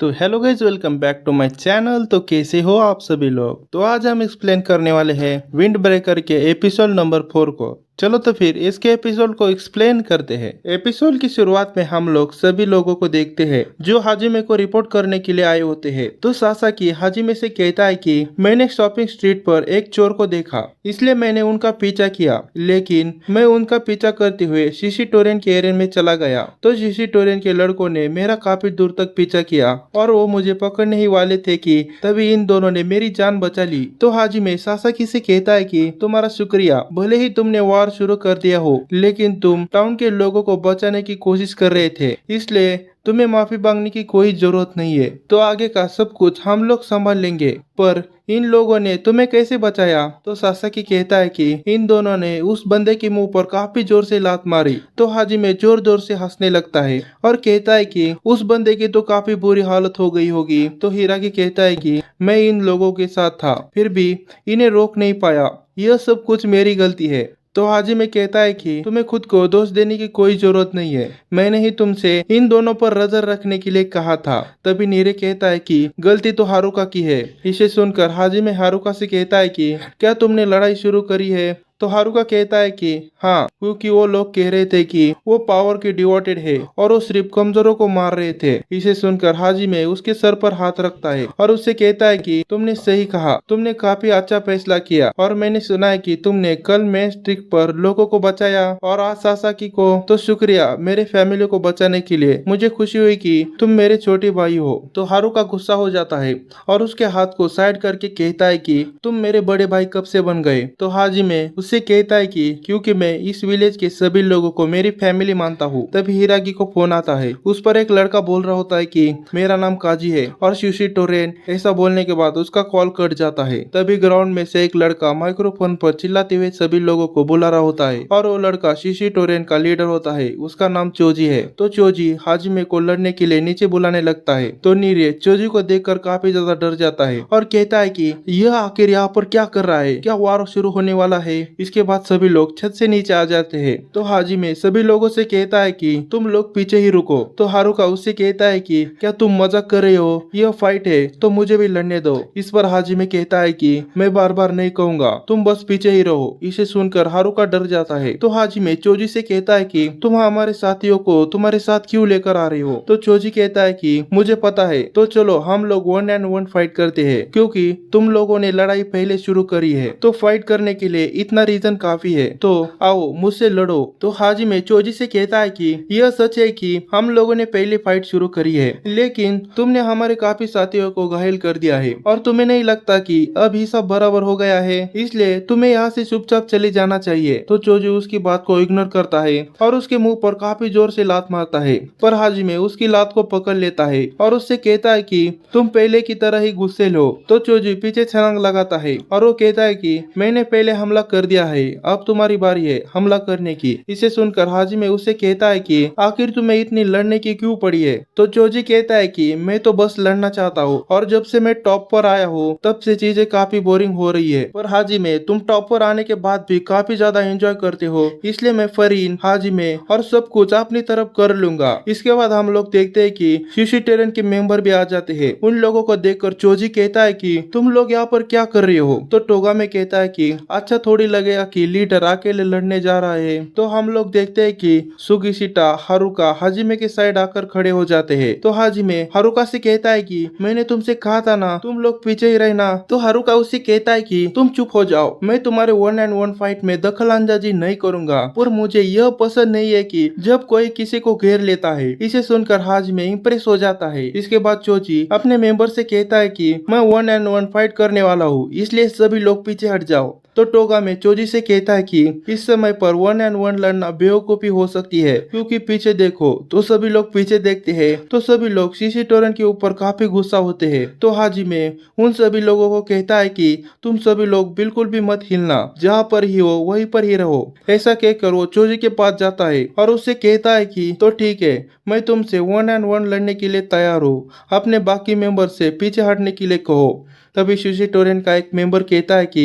तो hello guys, welcome back to my channel. तो कैसे हो आप सभी लोग। तो आज हम एक्सप्लेन करने वाले हैं विंड ब्रेकर के एपिसोड नंबर 4 को। चलो तो फिर इसके एपिसोड को एक्सप्लेन करते हैं। एपिसोड की शुरुआत में हम लोग सभी लोगों को देखते हैं जो हाजिमे को रिपोर्ट करने के लिए आए होते हैं। तो सासाकी हाजिमे से कहता है कि मैंने शॉपिंग स्ट्रीट पर एक चोर को देखा, इसलिए मैंने उनका पीछा किया, लेकिन मैं उनका पीछा करते हुए शिशिटोरेन के एरिया में चला गया। तो शिशिटोरेन के लड़कों ने मेरा काफी दूर तक पीछा किया और वो मुझे पकड़ने ही वाले थे कि तभी इन दोनों ने मेरी जान बचा ली। तो हाजिमे सासाकी से कहता है कि तुम्हारा शुक्रिया, भले ही तुमने वार शुरू कर दिया हो, लेकिन तुम टाउन के लोगों को बचाने की कोशिश कर रहे थे, इसलिए तुम्हें माफी मांगने की कोई जरूरत नहीं है। तो आगे का सब कुछ हम लोग संभाल लेंगे, पर इन लोगों ने तुम्हें कैसे बचाया। तो सासाकी कहता है कि इन दोनों ने उस बंदे के मुंह पर काफी जोर से लात मारी। तो हाजिमे जोर जोर से हंसने लगता है और कहता है कि उस बंदे की तो काफी बुरी हालत हो गई होगी। तो हिराकी कहता है कि मैं इन लोगों के साथ था, फिर भी इन्हें रोक नहीं पाया, यह सब कुछ मेरी गलती है। तो हाजिमे कहता है कि तुम्हें खुद को दोष देने की कोई जरूरत नहीं है, मैंने ही तुमसे इन दोनों पर नजर रखने के लिए कहा था। तभी नीरे कहता है कि गलती तो हारुका की है। इसे सुनकर हाजिमे हारुका से कहता है कि क्या तुमने लड़ाई शुरू करी है। तो हारुका कहता है कि हाँ, क्योंकि वो लोग कह रहे थे कि वो पावर के डिवोटेड है और वो सिर्फ कमजोरों को मार रहे थे। इसे सुनकर हाजिमे उसके सर पर हाथ रखता है और उससे कहता है कि तुमने सही कहा, तुमने काफी अच्छा फैसला किया और मैंने सुना है कि तुमने कल मैच ट्रिक पर लोगों को बचाया और आज सासाकी को। तो शुक्रिया मेरे फैमिली को बचाने के लिए, मुझे खुशी हुई कि तुम मेरे छोटे भाई हो। तो हारुका गुस्सा हो जाता है और उसके हाथ को साइड करके कहता है कि तुम मेरे बड़े भाई कब से बन गए। तो हाजिमे उससे कहता है कि क्योंकि मैं इस विलेज के सभी लोगों को मेरी फैमिली मानता हूँ। तभी हिराकी को फोन आता है, उस पर एक लड़का बोल रहा होता है कि मेरा नाम काजी है और शिशिटोरेन। ऐसा बोलने के बाद उसका कॉल कट जाता है। तभी ग्राउंड में से एक लड़का माइक्रोफोन पर चिल्लाते हुए सभी लोगों को बुला रहा होता है और वो लड़का शिशिटोरेन का लीडर होता है, उसका नाम चोजी है। तो चोजी हाजिमे को लड़ने के लिए नीचे बुलाने लगता है। तो नीरे चोजी को देखकर काफी ज्यादा डर जाता है और कहता है कि यह आखिर यहाँ पर क्या कर रहा है, क्या वार शुरू होने वाला है। इसके बाद सभी लोग छत से नीचे आ जाते हैं। तो हाजिमे सभी लोगों से कहता है कि तुम लोग पीछे ही रुको। तो हारुका उससे कहता है कि क्या तुम मजाक कर रहे हो, यह फाइट है तो मुझे भी लड़ने दो। इस पर हाजिमे कहता है कि मैं बार बार नहीं कहूंगा, तुम बस पीछे ही रहो। इसे सुनकर हारुका डर जाता है। तो हाजिमे चोजी से कहता है कि तुम हमारे साथियों को तुम्हारे साथ क्यों लेकर आ रहे हो। तो चोजी कहता है कि मुझे पता है, तो चलो हम लोग 1-on-1 फाइट करते हैं, क्योंकि तुम लोगों ने लड़ाई पहले शुरू करी है, तो फाइट करने के लिए इतना रीजन काफी है, तो आओ मुझसे लड़ो। तो हाजिमे चोजी से कहता है कि यह सच है कि हम लोगों ने पहले फाइट शुरू करी है, लेकिन तुमने हमारे काफी साथियों को घायल कर दिया है और तुम्हें नहीं लगता कि अब ही सब बराबर हो गया है, इसलिए तुम्हें यहाँ से चुपचाप चले जाना चाहिए। तो चोजी उसकी बात को इग्नोर करता है और उसके मुंह पर काफी जोर से लात मारता है, पर हाजिमे उसकी लात को पकड़ लेता है और उससे कहता है कि तुम पहले की तरह ही गुस्से लो। तो चोजी पीछे छलांग लगाता है और वो कहता है कि मैंने पहले हमला कर दिया है, अब तुम्हारी बारी है हमला करने की। इसे सुनकर हाजिमे उससे कहता है कि आखिर तुम्हें इतनी लड़ने की क्यों पड़ी है। तो चोजी कहता है कि मैं तो बस लड़ना चाहता हूँ और जब से मैं टॉप पर आया हूँ तब से चीजें काफी बोरिंग हो रही है। पर हाजिमे तुम टॉप पर आने के बाद भी काफी ज्यादा एंजॉय करते हो, इसलिए मैं फरीन, हाजिमे और सब कुछ अपनी तरफ कर लूंगा। इसके बाद हम लोग देखते हैं कि शिशिटोरेन के मेंबर भी आ जाते हैं। उन लोगों को देखकर चोजी कहता है कि तुम लोग यहाँ पर क्या कर रहे हो। तो टोगामे कहता है कि अच्छा थोड़ी लगेगा कि लीडर अकेले लड़ने जा रहा है। तो हम लोग देखते हैं कि सुगिशिटा, हारुका हाजिमे के साइड आकर खड़े हो जाते हैं। तो हाजिमे हारुका से कहता है कि मैंने तुमसे कहा था ना तुम लोग पीछे ही रहना। तो हारुका उससे कहता है कि तुम चुप हो जाओ, मैं तुम्हारे 1-on-1 फाइट में दखल अंदाजी नहीं करूंगा, पर मुझे यह पसंद नहीं है कि जब कोई किसी को घेर लेता है। इसे सुनकर हाजिमे इम्प्रेस हो जाता है। इसके बाद चोची अपने मेंबर से कहता है कि मैं 1-on-1 फाइट करने वाला हूँ, इसलिए सभी लोग पीछे हट जाओ। तो टोगामे चोजी से कहता है कि इस समय पर 1-on-1 लड़ना बेवकूफी हो सकती है, क्योंकि पीछे देखो। तो सभी लोग पीछे देखते हैं तो सभी लोग शिशिटोरेन के ऊपर काफी गुस्सा होते हैं। तो हाजिमे उन सभी लोगों को कहता है कि तुम सभी लोग बिल्कुल भी मत हिलना, जहाँ पर ही हो वहीं पर ही रहो। ऐसा कहकर वो चोजी के पास जाता है और उससे कहता है कि तो ठीक है, मैं तुमसे 1-on-1 लड़ने के लिए तैयार हूँ, अपने बाकी मेंबर से पीछे हटने के लिए कहो। तभी शिशिटोरेन का एक मेंबर कहता है कि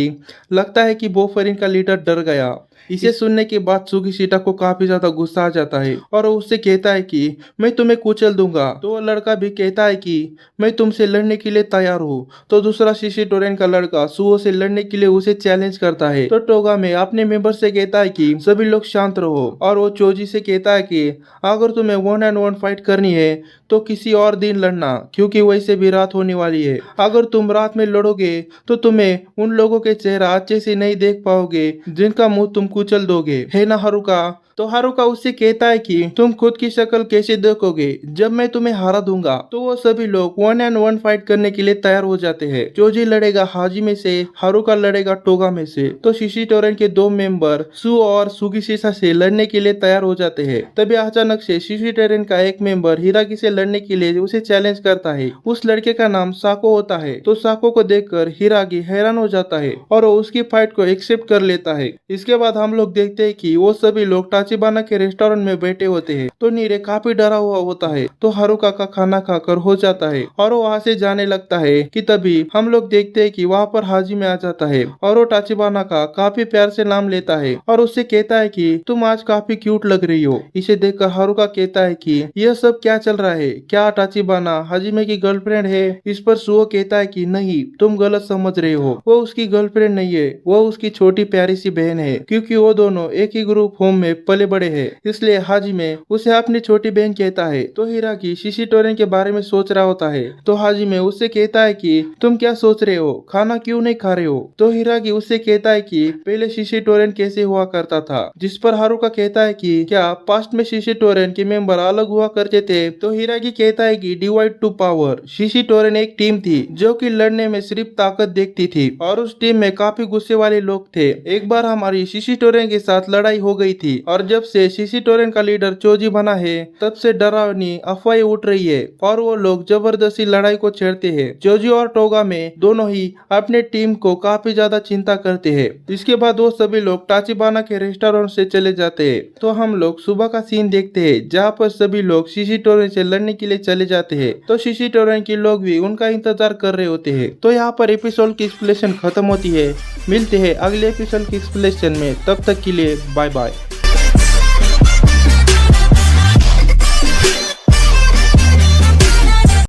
लगता है कि बोफरिन का लीडर डर गया, इसे सुनने के बाद सुगीशिता को काफी ज्यादा गुस्सा आ जाता है और वो उससे कहता है कि मैं तुम्हें कुचल दूंगा। तो वो लड़का भी कहता है कि मैं तुमसे लड़ने के लिए तैयार हूँ। तो दूसरा शिशी टोरेन का लड़का सुओ से लड़ने के लिए उसे चैलेंज करता है। तो टोगामे अपने मेंबर से कहता है कि सभी लोग शांत रहो और वो चोजी से कहता है कि अगर तुम्हें 1-on-1 फाइट करनी है तो किसी और दिन लड़ना, क्योंकि वैसे भी रात होने वाली है। अगर तुम रात में लड़ोगे तो तुम्हें उन लोगों के चेहरा अच्छे से नहीं देख पाओगे जिनका मुंह तुम कुचल दोगे, है ना हारुका। तो हारुका उससे कहता है कि तुम खुद की शक्ल कैसे देखोगे जब मैं तुम्हें हरा दूंगा। तो वो सभी लोग 1-on-1 फाइट करने के लिए तैयार हो जाते हैं। चोजी लड़ेगा हाजिमे से, हारुका लड़ेगा टोगामे से। तो शिशी टोरेन के 2 मेंबर सु और सुगीशिता से लड़ने के लिए तैयार हो जाते हैं। तभी अचानक से शिशी टोरेन का एक मेंबर हिरागी से लड़ने के लिए उसे चैलेंज करता है। उस लड़के का नाम साको होता है। तो साको को देखकर हिरागी हैरान हो जाता है और वो उसकी फाइट को एक्सेप्ट कर लेता है। इसके बाद हम लोग देखते हैं कि वो सभी लोग ताचिबाना के रेस्टोरेंट में बैठे होते हैं। तो नीरे काफी डरा हुआ होता है। तो हारुका का खाना खाकर हो जाता है और वो वहाँ से जाने लगता है कि तभी हम लोग देखते हैं कि वहाँ पर हाजिमे आ जाता है और वो ताचिबाना का काफी प्यार से नाम लेता है और उससे कहता है कि तुम आज काफी क्यूट लग रही हो। इसे देखकर हारुका कहता है कि यह सब क्या चल रहा है, क्या ताचिबाना हाजिमे की गर्लफ्रेंड है। इस पर सुओ कहता है कि नहीं, तुम गलत समझ रहे हो, वो उसकी गर्लफ्रेंड नहीं है, वो उसकी छोटी प्यारी सी बहन है, क्योंकि वो दोनों एक ही ग्रुप होम में पले बड़े हैं, इसलिए हाजिमे उसे अपनी छोटी बहन कहता है। तो हिरागी शिशी टोरेन के बारे में सोच रहा होता है। तो हाजिमे उससे कहता है कि तुम क्या सोच रहे हो, खाना क्यों नहीं खा रहे हो। तो हिरागी उससे कहता है कि पहले शिशी टोरेन कैसे हुआ करता था। जिस पर हारुका कहता है कि क्या पास्ट में शिशी टोरेन के मेंबर अलग हुआ करते थे। तो हिरागी कहता है कि डिवाइड टू पावर, शिशी टोरेन एक टीम थी जो कि लड़ने में सिर्फ ताकत देखती थी और उस टीम में काफी गुस्से वाले लोग थे। एक बार हमारी शिशी टोरेन के साथ लड़ाई हो गई थी और जब से शिशी टोरेन का लीडर चोजी बना है तब से डरावनी अफवाहें उठ रही है और वो लोग जबरदस्ती लड़ाई को छेड़ते हैं। चोजी और टोगामे दोनों ही अपने टीम को काफी ज्यादा चिंता करते हैं। इसके बाद वो सभी लोग ताचिबाना के रेस्टोरेंट से चले जाते हैं। तो हम लोग सुबह का सीन देखते हैं जहाँ पर सभी लोग शिशी टोरेन से लड़ने के लिए चले जाते हैं। तो शिशी टोरेन के लोग भी उनका इंतजार कर रहे होते हैं। तो यहाँ पर एपिसोड की एक्सप्लेनेशन खत्म होती है। मिलते हैं अगले एपिसोड की एक्सप्लेनेशन में, तब तक के लिए बाय बाय।